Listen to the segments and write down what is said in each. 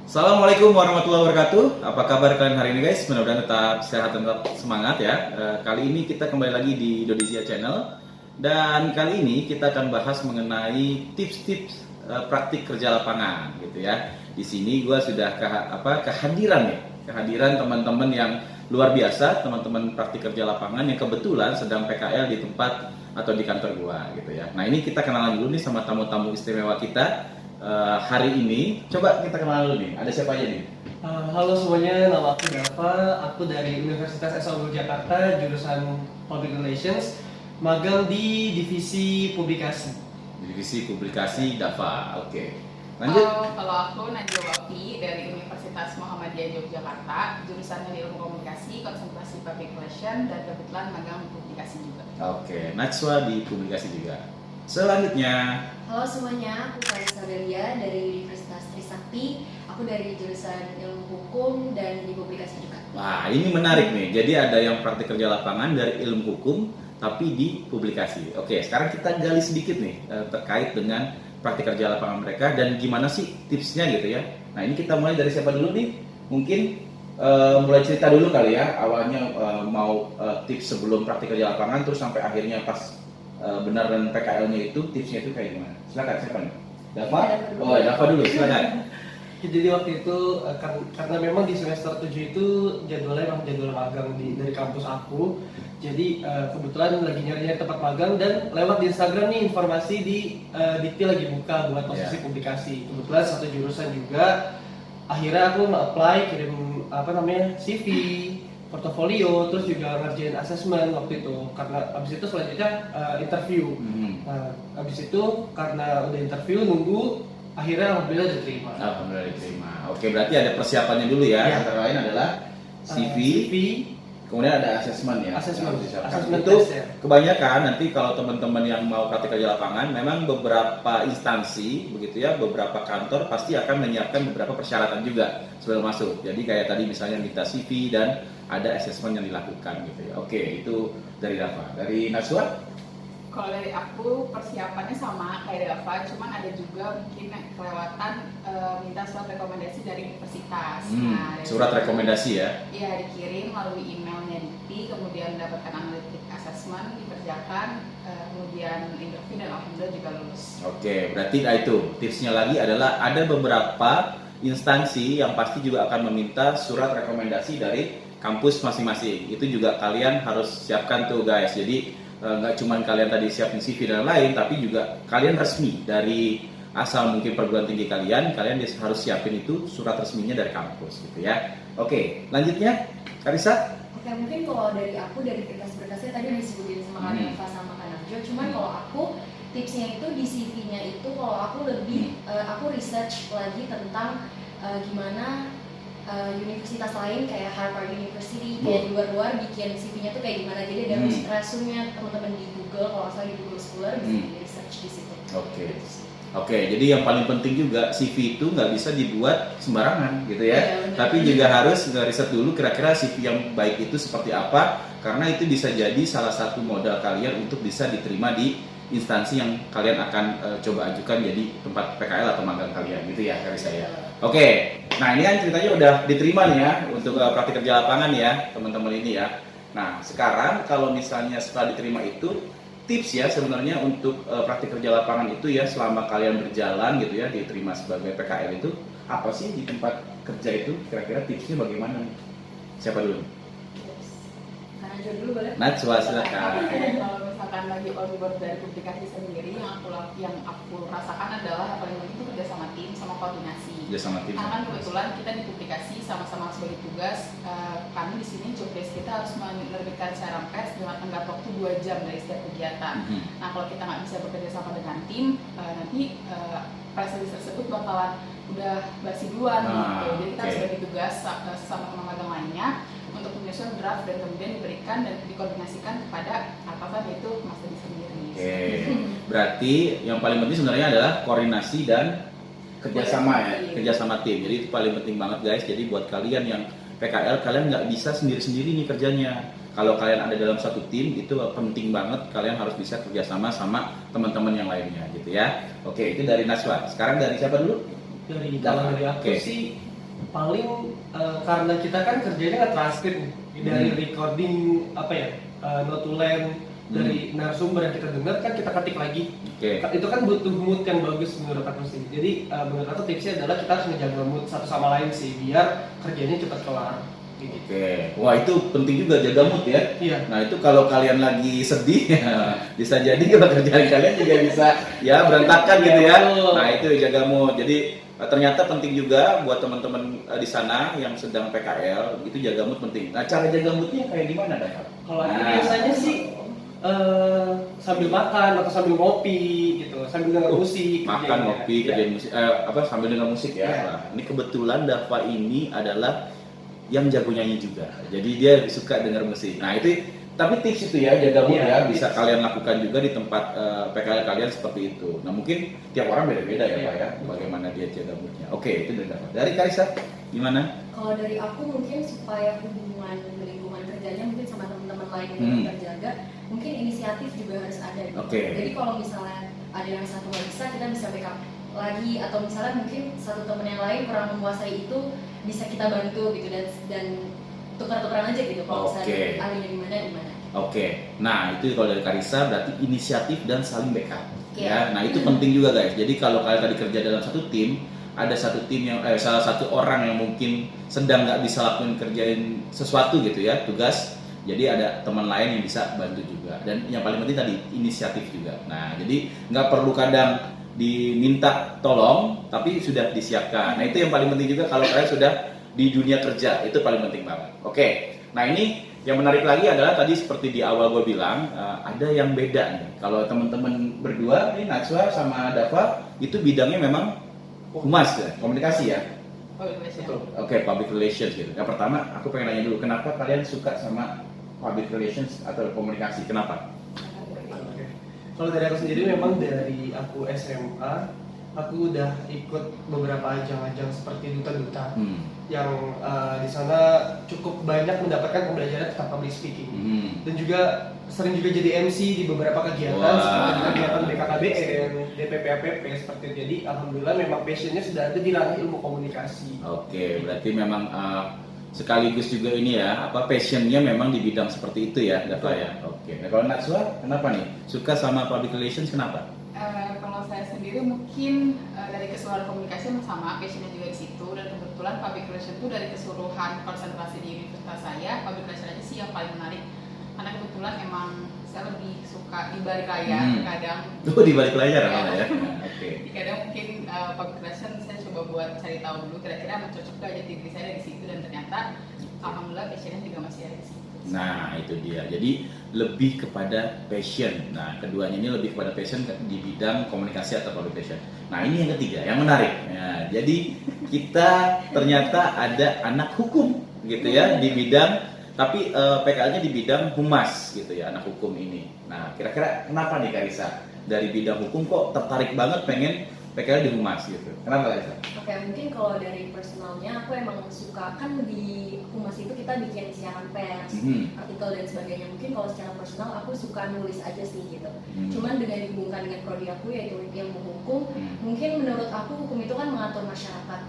Assalamualaikum warahmatullahi wabarakatuh. Apa kabar kalian hari ini guys? Mudah-mudahan tetap sehat dan tetap semangat ya. Kali ini kita kembali lagi di Indonesia Channel. Dan kali ini kita akan bahas mengenai tips-tips praktik kerja lapangan gitu ya. Di sini gue sudah kehadiran teman-teman yang luar biasa, teman-teman praktik kerja lapangan yang kebetulan sedang PKL di tempat atau di kantor gue gitu ya. Nah ini kita kenalan dulu nih sama tamu-tamu istimewa kita. Hari ini coba kita kenal dulu nih, ada siapa aja nih? Halo semuanya, nama aku Dava, aku dari Universitas S. Unggul Jakarta, jurusan Public Relations, magang di divisi publikasi. Divisi publikasi Dava, oke. Lanjut. Kalau aku Najwa Wafi dari Universitas Muhammadiyah Yogyakarta, jurusannya di Ilmu Komunikasi, Konsentrasi Public Relation, dan kebetulan magang publikasi juga. Oke, Najwa di publikasi juga. Selanjutnya, Halo semuanya, aku Clarissa Delia dari Universitas Trisakti. Aku dari jurusan Ilmu Hukum dan di publikasi juga. wah ini menarik nih. Jadi ada yang praktik kerja lapangan dari ilmu hukum, tapi di publikasi. Oke, sekarang kita gali sedikit nih terkait dengan praktik kerja lapangan mereka dan gimana sih tipsnya gitu ya. Nah ini kita mulai dari siapa dulu nih? Mungkin mulai cerita dulu kali ya. Awalnya mau tips sebelum praktik kerja lapangan, terus sampai akhirnya pas benar dan PKL-nya itu tipsnya itu kayak gimana? Silakan siapa nih? Dava? Oh, Dava dulu, silakan. Jadi waktu itu karena memang di semester 7 itu jadwalnya memang jadwal magang dari kampus aku. Jadi kebetulan lagi nyari tempat magang dan lewat di Instagram nih informasi di Dikti lagi buka buat posisi publikasi. Kebetulan satu jurusan juga. Akhirnya aku nge-apply, kirim CV, portofolio, terus juga ngerjain asesmen waktu itu. Karena abis itu selanjutnya interview. Nah, abis itu karena udah interview nunggu, akhirnya alhamdulillah diterima. Alhamdulillah diterima. Oke, berarti ada persiapannya dulu ya. Ya. Antara lain adalah CV, kemudian ada asesmen ya. Asesmen Itu tes ya. kebanyakan nanti kalau teman-teman yang mau praktik kerja lapangan, memang beberapa instansi begitu ya, beberapa kantor pasti akan menyiapkan beberapa persyaratan juga sebelum masuk. Jadi kayak tadi misalnya minta CV dan ada asesmen yang dilakukan gitu ya. Oke, itu dari Dava. Dari Najwa? Kalau dari aku persiapannya sama kayak Dava, cuman ada juga mungkin kelewatan minta surat rekomendasi dari universitas. Nah, dari Surat situ, rekomendasi ya. Iya, dikirim melalui emailnya Dikti, kemudian mendapatkan analitik assessment, dikerjakan, kemudian interview dan alhamdulillah juga lulus. Oke, berarti itu tipsnya lagi adalah ada beberapa instansi yang pasti juga akan meminta surat rekomendasi dari kampus masing-masing. Itu juga kalian harus siapkan tuh guys. Jadi nggak cuma kalian tadi siapin CV dan lain, tapi juga kalian resmi dari asal mungkin perguruan tinggi kalian harus siapin itu surat resminya dari kampus gitu ya. Oke, lanjutnya Karissa. Oke, mungkin kalau dari aku, dari berkas-berkasnya tadi yang disebutin sama Kak Dava sama Kak Najwa. Cuman kalau aku, tipsnya itu di CV-nya itu kalau aku lebih, aku research lagi tentang gimana universitas lain kayak Harvard University, kayak di luar-luar bikin CV-nya tuh kayak gimana. Jadi ada resume-nya teman-teman di Google, kalau misalnya di Google Scholar bisa di research di situ. Oke, jadi yang paling penting juga CV itu nggak bisa dibuat sembarangan gitu ya. Iya, Tapi juga harus riset dulu kira-kira CV yang baik itu seperti apa, karena itu bisa jadi salah satu modal kalian untuk bisa diterima di instansi yang kalian akan coba ajukan jadi tempat PKL atau magang kalian gitu ya, Karissa ya. Oke, nah ini kan ceritanya udah diterima nih ya untuk praktik kerja lapangan ya teman-teman ini ya. Nah sekarang kalau misalnya setelah diterima itu tips ya sebenarnya untuk praktik kerja lapangan itu ya selama kalian berjalan gitu ya diterima sebagai PKL itu apa sih di tempat kerja itu kira-kira tipsnya bagaimana nih? Siapa dulu? Kak Najwa dulu boleh? Najwa silakan. Kalau misalkan lagi on board dari publikasi sendiri, yang aku rasakan adalah yang paling penting itu kerja sama tim, sama koordinasi. Kerja sama tim. Karena kan kebetulan kita di publikasi sama-sama sebagai tugas, kami di sini job desk kita harus menerbitkan siaran pers dengan tenggat waktu 2 jam dari setiap kegiatan. Nah kalau kita nggak bisa bekerja sama dengan tim, nanti press release tersebut bakalan udah basi duluan gitu. Jadi kita harus bagi tugas sama teman magang lainnya untuk menyusun draft dan kemudian diberikan dan dikoordinasikan kepada atasan yaitu Mas Dedi sendiri. Oke, berarti yang paling penting sebenarnya adalah koordinasi dan kerjasama ya, kerjasama tim. Jadi itu paling penting banget guys. Jadi buat kalian yang PKL, kalian nggak bisa sendiri-sendiri nih kerjanya. Kalau kalian ada dalam satu tim itu penting banget. Kalian harus bisa kerjasama sama teman-teman yang lainnya gitu ya. Oke, itu dari Najwa. Sekarang dari siapa dulu? Dari Dava. aku Oke. sih Paling karena kita kan kerjanya nge-transcript nih, dari recording apa ya, notulen dari narasumber yang kita dengar kan kita ketik lagi. Itu kan butuh mood yang bagus menurut aku sih. Jadi menurut aku tipsnya adalah kita harus ngejaga mood satu sama lain sih biar kerjanya cepat kelar. Wah itu penting juga jaga mood ya. Iya. Nah itu kalau kalian lagi sedih ya, bisa jadi kalau kerjaan kalian juga bisa ya berantakan gitu ya. Nah itu jaga mood. Jadi ternyata penting juga buat teman-teman di sana yang sedang PKL itu jaga mood penting. Nah cara jaga moodnya kayak gimana Dapat? Kalau aku biasanya sih sambil makan atau sambil ngopi gitu, sambil dengar musik. Makan, ngopi, kerjain musik, sambil dengar musik ya. Nah, ini kebetulan Dava ini adalah yang jago nyanyi juga, jadi dia suka dengar musik. Nah itu, tapi tips itu ya jaga mood ya, bisa kalian lakukan juga di tempat PKL kalian seperti itu. Nah mungkin tiap orang beda-beda ya Pak ya, bagaimana dia jaga moodnya. Oke, itu dari Dava. Dari Karissa, gimana? Kalau dari aku mungkin supaya hubungan lingkungan kerjanya mungkin sama teman-teman lain yang terjaga, mungkin inisiatif juga harus ada. Jadi kalau misalnya ada yang satu nggak bisa, kita bisa backup lagi, atau misalnya mungkin satu teman yang lain kurang menguasai itu bisa kita bantu gitu, dan tukar-tukaran aja gitu kalau misalnya ahlinya di mana. Nah itu kalau dari Karissa berarti inisiatif dan saling backup. Ya, nah itu penting juga guys. Jadi kalau kalian tadi kerja dalam satu tim, ada satu tim yang salah satu orang yang mungkin sedang nggak bisa lakukan kerjain sesuatu gitu ya, tugas. Jadi ada teman lain yang bisa bantu juga. Dan yang paling penting tadi inisiatif juga. Nah jadi nggak perlu kadang diminta tolong, tapi sudah disiapkan. Nah itu yang paling penting juga kalau kalian sudah di dunia kerja, itu paling penting banget. Nah ini yang menarik lagi adalah tadi seperti di awal gue bilang, ada yang beda nih. Kalau teman-teman berdua, ini Najwa sama Dava, itu bidangnya memang humas ya, komunikasi ya. Public relations gitu. Yang pertama, aku pengen nanya dulu, kenapa kalian suka sama public relations atau komunikasi? Kenapa? Kalau dari aku sendiri memang dari aku SMA, aku udah ikut beberapa ajang-ajang seperti duta-duta yang di sana cukup banyak mendapatkan pembelajaran tentang public speaking dan juga sering juga jadi MC di beberapa kegiatan seperti kegiatan BKKBN, DPP APP seperti itu. Jadi alhamdulillah memang passionnya sudah ada di ranah ilmu komunikasi. Berarti memang sekaligus juga ini ya, passionnya memang di bidang seperti itu ya, Dava ya. Nah kalau Najwa, kenapa nih suka sama public relations? Kenapa? Kalau saya sendiri mungkin dari keseluruhan komunikasi sama, passionnya juga di situ, dan kebetulan public relation itu dari keseluruhan konsentrasi di universitas saya, public relation aja sih yang paling menarik, karena kebetulan emang saya lebih suka di balik layar kadang. Di balik layar ya. Kadang mungkin public relation saya coba buat cari tahu dulu kira-kira cocok gak jadi diri saya dari situ, dan ternyata alhamdulillah passionnya juga masih ada di situ. Nah itu dia, jadi lebih kepada passion. Nah keduanya ini lebih kepada passion di bidang komunikasi atau public relation. Nah ini yang ketiga, yang menarik. Nah, jadi kita ternyata ada anak hukum gitu ya di bidang, tapi PKL-nya di bidang humas gitu ya, anak hukum ini. Nah kira-kira kenapa nih Karissa dari bidang hukum kok tertarik banget pengen PKL di humas gitu? Kenapa Karissa? Mungkin kalau dari personalnya aku emang suka, kan di humas itu kita bikin siaran pers, artikel dan sebagainya. Mungkin kalau secara personal aku suka nulis aja sih gitu. Cuman dengan dihubungkan dengan prodi aku yaitu ilmu hukum, mungkin menurut aku hukum itu kan mengatur masyarakat.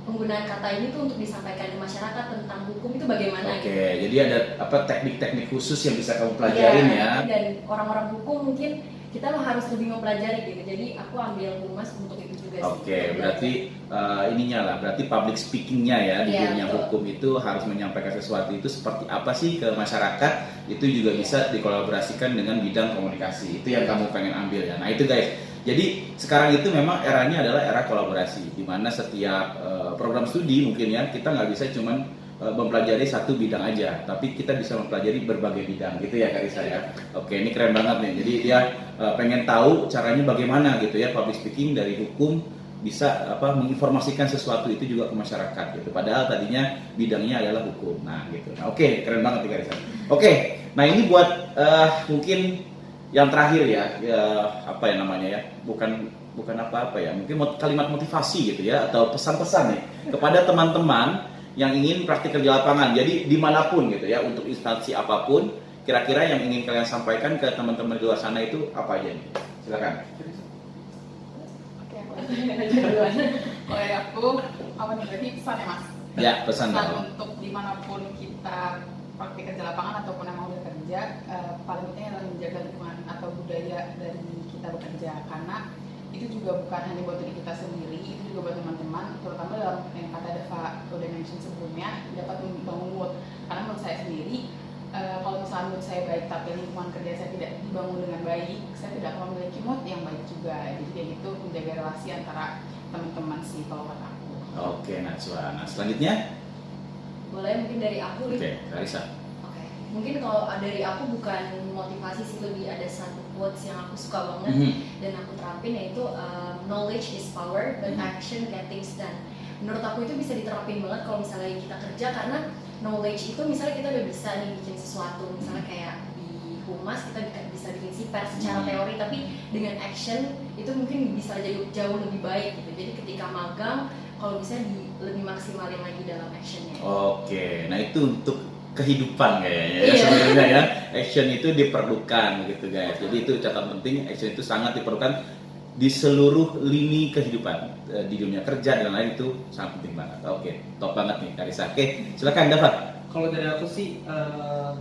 Penggunaan kata ini tuh untuk disampaikan ke masyarakat tentang hukum itu bagaimana gitu. Jadi ada teknik-teknik khusus yang bisa kamu pelajarin ya. Dan orang-orang hukum mungkin kita harus lebih mempelajari gitu. Jadi aku ambil humas untuk itu juga sih. Berarti berarti public speaking-nya ya di dunia hukum itu harus menyampaikan sesuatu itu seperti apa sih ke masyarakat, itu juga bisa dikolaborasikan dengan bidang komunikasi. Itu yang kamu pengen ambil ya. Nah itu guys. Jadi sekarang itu memang eranya adalah era kolaborasi, di mana setiap program studi mungkin ya kita nggak bisa cuman mempelajari satu bidang aja, tapi kita bisa mempelajari berbagai bidang gitu ya Karissa ya. Ini keren banget nih. Jadi dia pengen tahu caranya bagaimana gitu ya public speaking dari hukum bisa menginformasikan sesuatu itu juga ke masyarakat gitu. Padahal tadinya bidangnya adalah hukum. Nah gitu. Keren banget nih Karissa. Nah ini buat mungkin yang terakhir ya, bukan apa-apa ya, mungkin kalimat motivasi gitu ya, atau pesan-pesan nih kepada teman-teman yang ingin praktik kerja lapangan. Jadi dimanapun gitu ya, untuk instansi apapun, kira-kira yang ingin kalian sampaikan ke teman-teman di luar sana itu apa aja nih? Silakan. Kalau dari aku, berarti pesan ya Mas? Ya, pesan dong. untuk dimanapun kita praktik kerja lapangan ataupun emang udah kerja, paling penting adalah menjaga lingkungan atau budaya dari kita bekerja, karena itu juga bukan hanya buat diri kita sendiri, itu juga buat teman-teman, terutama dalam yang kata Dava udah mention sebelumnya, dapat membangun mood. Karena menurut saya sendiri, kalau misalnya mood saya baik tapi lingkungan kerja saya tidak dibangun dengan baik, saya tidak akan memiliki mood yang baik juga. Jadi kayak gitu, menjaga relasi antara teman-teman sih kalau kata aku. Oke, Najwa. Nah, selanjutnya, Boleh mungkin dari aku. oke, Karissa. Oke. Mungkin kalau dari aku bukan motivasi sih, lebih ada satu quotes yang aku suka banget dan aku terapin, yaitu knowledge is power but action get things done. Menurut aku itu bisa diterapin banget kalau misalnya kita kerja, karena knowledge itu misalnya kita udah bisa nih bikin sesuatu, misalnya kayak di humas kita bisa bikin siper secara teori, tapi dengan action itu mungkin bisa jauh lebih baik gitu. Jadi ketika magang, kalau bisa lebih maksimalin lagi dalam actionnya. Oke, nah itu untuk kehidupan kayaknya ya, Iya. sebenarnya ya. Action itu diperlukan gitu guys. Jadi itu catatan penting, action itu sangat diperlukan di seluruh lini kehidupan, di dunia kerja dan lain, itu sangat penting banget. Oke, top banget nih Karissa. Oke, silakan Dava. Kalau dari aku sih,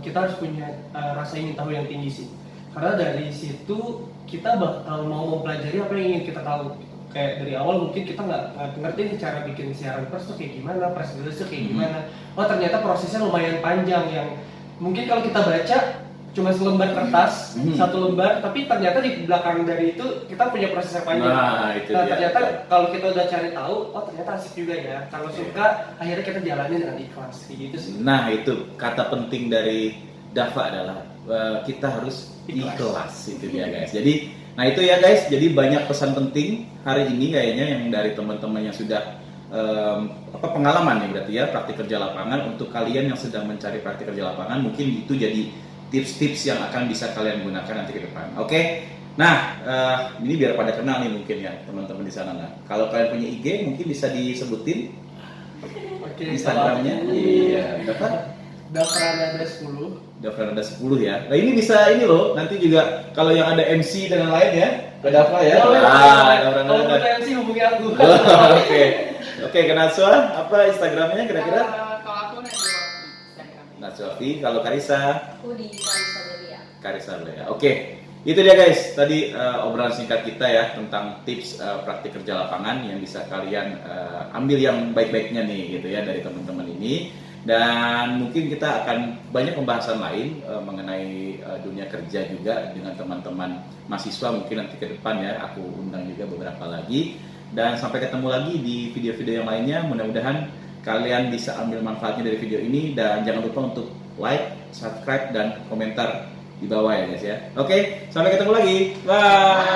kita harus punya rasa ingin tahu yang tinggi sih. Karena dari situ kita bakal mau mempelajari apa yang ingin kita tahu. Kayak dari awal mungkin kita nggak ngerti nih cara bikin siaran pers tuh kayak gimana, press release tuh kayak gimana. Oh ternyata prosesnya lumayan panjang, yang mungkin kalau kita baca cuma selembar kertas, satu lembar, tapi ternyata di belakang dari itu kita punya proses yang panjang. Nah, itu dia. Ternyata kalau kita udah cari tahu, oh ternyata asik juga ya. Kalau suka, akhirnya kita jalanin dengan ikhlas, kayak gitu sih. Nah, itu kata penting dari Dava adalah kita harus ikhlas. Itu dia guys. Jadi, nah itu ya guys. Jadi banyak pesan penting hari ini kayaknya yang dari teman-teman yang sudah pengalaman nih berarti ya, praktik kerja lapangan. Untuk kalian yang sedang mencari praktik kerja lapangan, mungkin itu jadi tips-tips yang akan bisa kalian gunakan nanti ke depan. Oke. Nah, ini biar pada kenal nih mungkin ya teman-teman di sana. Nah, kalau kalian punya IG mungkin bisa disebutin Oke, Instagramnya. Iya, dapat. Dafranada 10. Dafranada 10 ya. Nah, ini bisa ini loh. Nanti juga kalau yang ada MC dan lain ya, ke Dava ya. Boleh, kalau Dafranada. potensi hubungi aku. Oke. Oke, ke Najwa, apa Instagramnya kira-kira? Kalau aku Najwa Instagramnya. Najwa, kalau Karissa, Aku di Karissa Delia. Karissa ya. Oke. Itu dia guys, tadi obrolan singkat kita ya tentang tips praktik kerja lapangan yang bisa kalian ambil yang baik-baiknya nih gitu ya dari teman-teman ini. Dan mungkin kita akan banyak pembahasan lain mengenai dunia kerja juga dengan teman-teman mahasiswa mungkin nanti ke depan ya. Aku undang juga beberapa lagi. Dan sampai ketemu lagi di video-video yang lainnya. Mudah-mudahan kalian bisa ambil manfaatnya dari video ini. Dan jangan lupa untuk like, subscribe, dan komentar di bawah ya guys ya. Oke, sampai ketemu lagi. Bye.